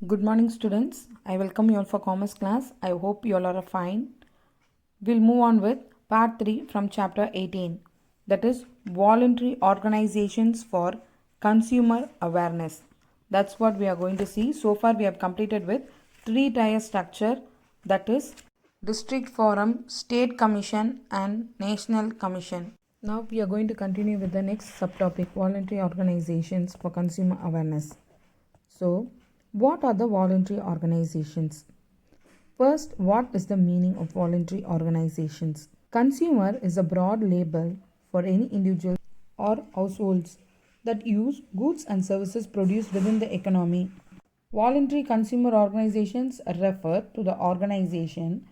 Good morning students. I welcome you all for commerce class. I hope you all are fine. We'll move on with part 3 from chapter 18, that is voluntary organizations for consumer awareness. That's what we are going to see. So far we have completed with 3-tier structure, that is district forum, state commission and national commission. Now we are going to continue with the next subtopic, voluntary organizations for consumer awareness. So, what are the voluntary organizations? First, what is the meaning of voluntary organizations? Consumer is a broad label for any individual or households that use goods and services produced within the economy. Voluntary consumer organizations refer to the organization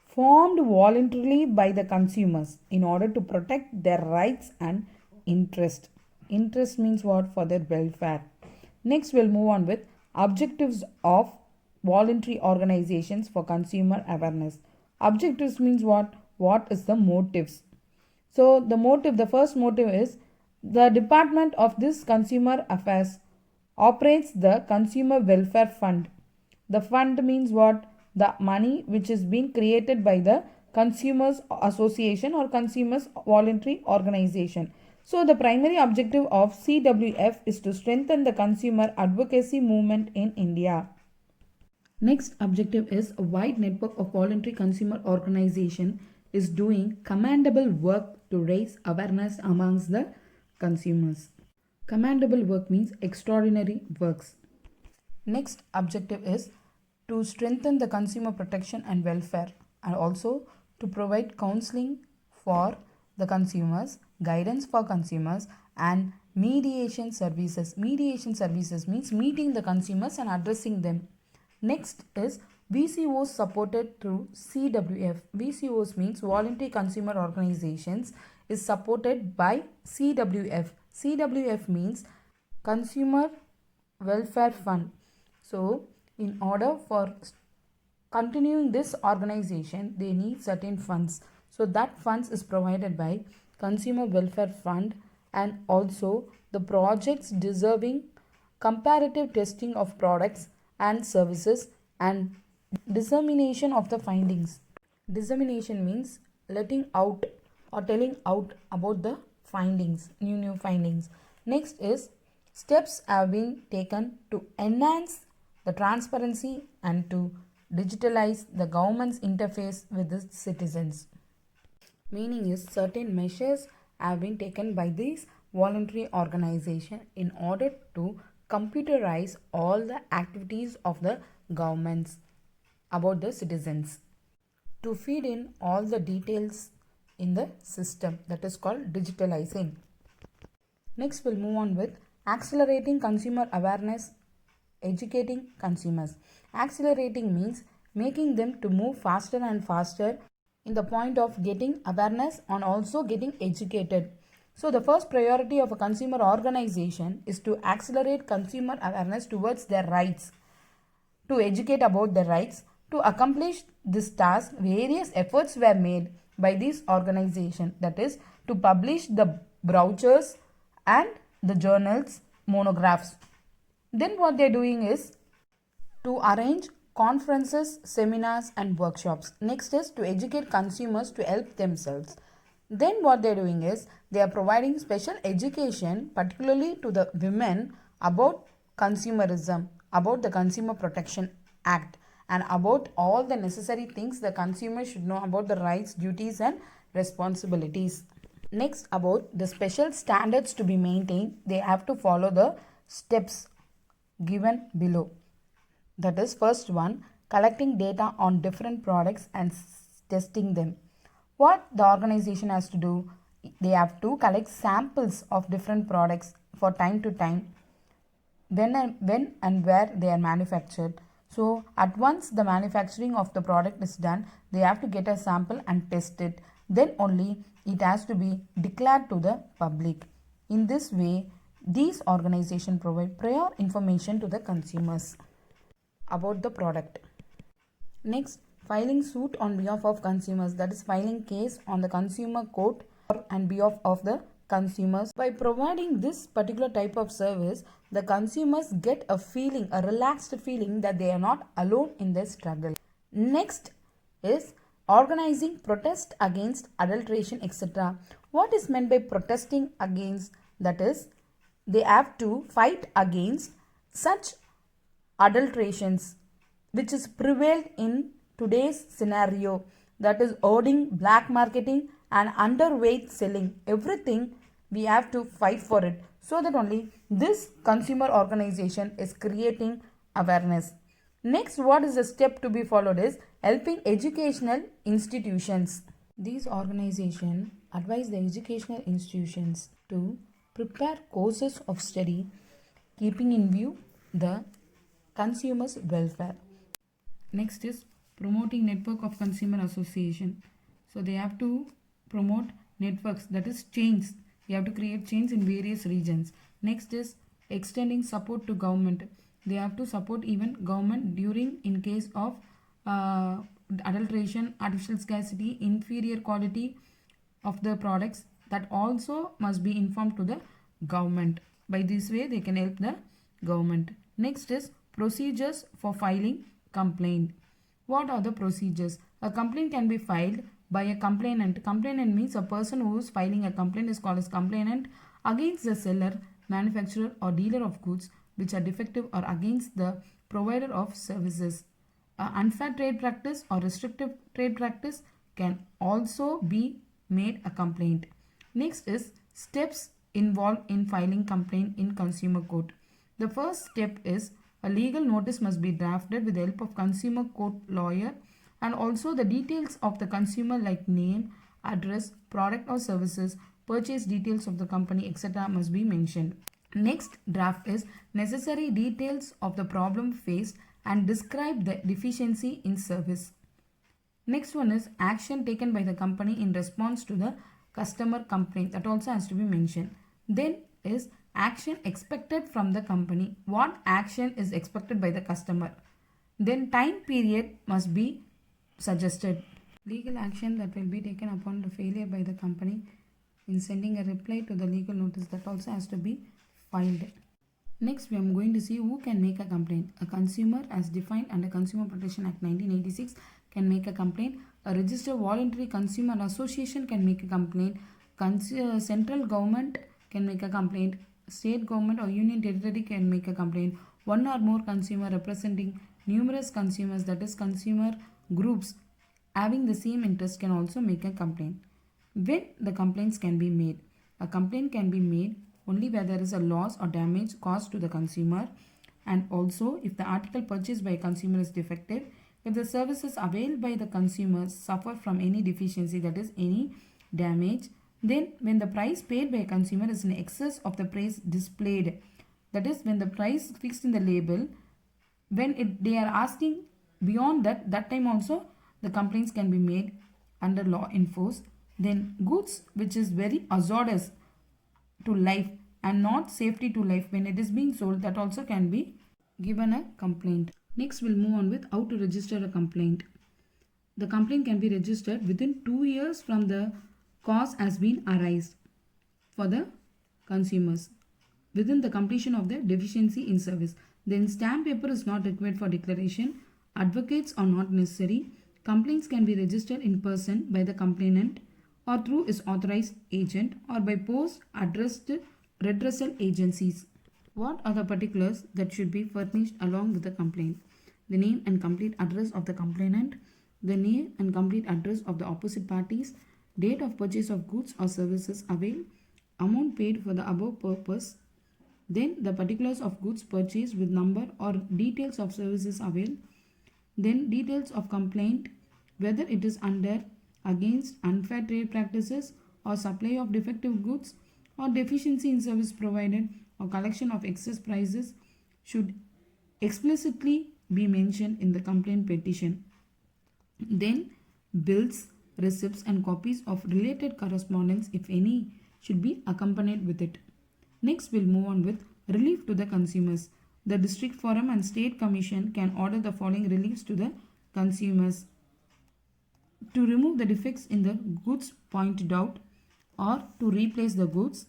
formed voluntarily by the consumers in order to protect their rights and interest. Interest means what? For their welfare. Next, we'll move on with objectives of voluntary organizations for consumer awareness. Objectives means what? What is the motives? So, the first motive is the department of this consumer affairs operates the consumer welfare fund. The fund means what? The money which is being created by the consumers association or consumers voluntary organization. So, the primary objective of CWF is to strengthen the consumer advocacy movement in India. Next objective is a wide network of voluntary consumer organization is doing commendable work to raise awareness amongst the consumers. Commendable work means extraordinary works. Next objective is to strengthen the consumer protection and welfare and also to provide counselling for the consumers, guidance for consumers and mediation services. Mediation services means meeting the consumers and addressing them. Next is VCOs supported through CWF. VCOs means voluntary consumer organizations is supported by CWF. CWF means Consumer Welfare Fund. So, in order for continuing this organization, they need certain funds. So, that funds is provided by Consumer Welfare Fund and also the projects deserving comparative testing of products and services and dissemination of the findings. Dissemination means letting out or telling out about the findings, new findings. Next is steps have been taken to enhance the transparency and to digitalize the government's interface with the citizens. Meaning is certain measures have been taken by these voluntary organization in order to computerize all the activities of the governments about the citizens to feed in all the details in the system, that is called digitalizing. Next, we'll move on with accelerating consumer awareness, educating consumers. Accelerating means making them to move faster and faster in the point of getting awareness and also getting educated. So, the first priority of a consumer organization is to accelerate consumer awareness towards their rights, to educate about their rights. To accomplish this task, various efforts were made by this organization, that is to publish the brochures and the journals, monographs. Then what they are doing is to arrange conferences, seminars and workshops. Next is to educate consumers to help themselves. Then what they are doing is they are providing special education particularly to the women about consumerism, about the Consumer Protection Act and about all the necessary things the consumer should know about the rights, duties and responsibilities. Next, about the special standards to be maintained, they have to follow the steps given below. That is, first one, collecting data on different products and testing them. What the organization has to do, they have to collect samples of different products for time to time, when and where they are manufactured. So, at once the manufacturing of the product is done, they have to get a sample and test it. Then only it has to be declared to the public. In this way, these organizations provide prior information to the consumers about the product. Next, filing suit on behalf of consumers, that is filing case on the consumer court on behalf of the consumers. By providing this particular type of service, the consumers get a feeling, a relaxed feeling that they are not alone in their struggle. Next is organizing protest against adulteration, etc. What is meant by protesting against? That is, they have to fight against such adulterations which is prevailed in today's scenario, that is hoarding, black marketing and underweight selling. Everything we have to fight for it, so that only this consumer organization is creating awareness. Next, what is the step to be followed is helping educational institutions. These organizations advise the educational institutions to prepare courses of study keeping in view the consumers' welfare. Next is promoting network of consumer association. So they have to promote networks, that is chains. You have to create chains in various regions. Next is extending support to government. They have to support even government during in case of adulteration, artificial scarcity, inferior quality of the products, that also must be informed to the government. By this way they can help the government. Next is procedures for filing complaint. What are the procedures? A complaint can be filed by a complainant. Complainant means a person who is filing a complaint is called as complainant against the seller, manufacturer or dealer of goods which are defective or against the provider of services. Unfair trade practice or restrictive trade practice can also be made a complaint. Next is steps involved in filing complaint in consumer court. The first step is a legal notice must be drafted with the help of consumer court lawyer, and also the details of the consumer like name, address, product or services, purchase details of the company, etc. must be mentioned. Next draft is necessary details of the problem faced and describe the deficiency in service. Next one is action taken by the company in response to the customer complaint, that also has to be mentioned. Then is action expected from the company. What action is expected by the customer? Then time period must be suggested. Legal action that will be taken upon the failure by the company in sending a reply to the legal notice, that also has to be filed. Next we are going to see who can make a complaint. A consumer as defined under Consumer Protection Act 1986 can make a complaint. A registered voluntary consumer association can make a complaint. Central government can make a complaint. State government or union territory can make a complaint. One or more consumer representing numerous consumers, that is consumer groups having the same interest, can also make a complaint. When the complaints can be made? A complaint can be made only where there is a loss or damage caused to the consumer, and also if the article purchased by a consumer is defective, if the services availed by the consumer suffer from any deficiency, that is any damage, then when the price paid by a consumer is in excess of the price displayed, that is when the price fixed in the label, when they are asking beyond that, that time also the complaints can be made under law enforced. Then goods which is very hazardous to life and not safety to life, when it is being sold, that also can be given a complaint. Next we'll move on with how to register a complaint. The complaint can be registered within 2 years from the cause has been arised for the consumers within the completion of the deficiency in service. Then stamp paper is not required for declaration. Advocates are not necessary. Complaints can be registered in person by the complainant or through his authorized agent or by post addressed redressal agencies. What are the particulars that should be furnished along with the complaint? The name and complete address of the complainant, the name and complete address of the opposite parties, date of purchase of goods or services availed, amount paid for the above purpose, then the particulars of goods purchased with number or details of services availed, then details of complaint, whether it is under, against unfair trade practices or supply of defective goods or deficiency in service provided or collection of excess prices should explicitly be mentioned in the complaint petition. Then bills, receipts and copies of related correspondence, if any, should be accompanied with it. Next we'll move on with relief to the consumers. The district forum and state commission can order the following reliefs to the consumers: to remove the defects in the goods pointed out or to replace the goods,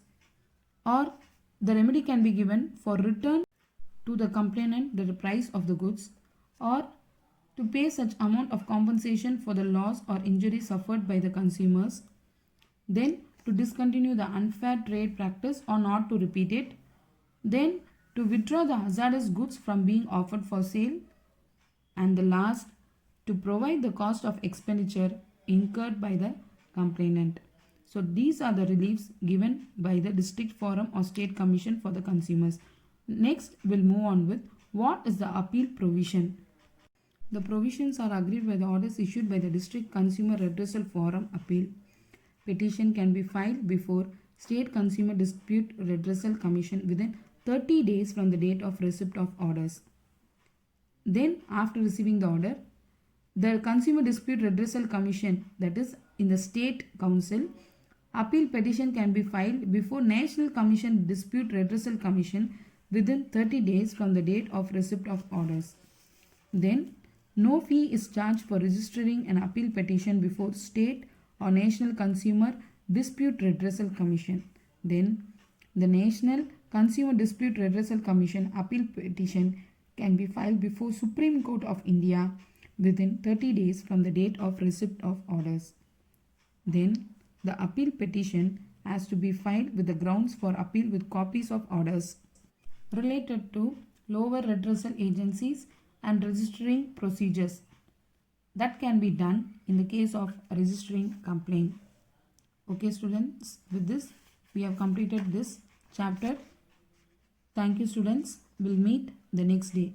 or the remedy can be given for return to the complainant the price of the goods, or to pay such amount of compensation for the loss or injury suffered by the consumers, then to discontinue the unfair trade practice or not to repeat it, then to withdraw the hazardous goods from being offered for sale, and the last, to provide the cost of expenditure incurred by the complainant. So these are the reliefs given by the district forum or state commission for the consumers. Next, we'll move on with what is the appeal provision. The provisions are agreed by the orders issued by the district consumer redressal forum appeal. Petition can be filed before State Consumer Dispute Redressal Commission within 30 days from the date of receipt of orders. Then, after receiving the order, the Consumer Dispute Redressal Commission, that is in the State Council, appeal petition can be filed before National Commission Dispute Redressal Commission within 30 days from the date of receipt of orders. Then, no fee is charged for registering an appeal petition before State or National Consumer Dispute Redressal Commission. Then, the National Consumer Dispute Redressal Commission appeal petition can be filed before Supreme Court of India within 30 days from the date of receipt of orders. Then, the appeal petition has to be filed with the grounds for appeal with copies of orders related to lower redressal agencies and registering procedures. That can be done in the case of registering complaint. Okay students, with this we have completed this chapter. Thank you students. We'll meet the next day.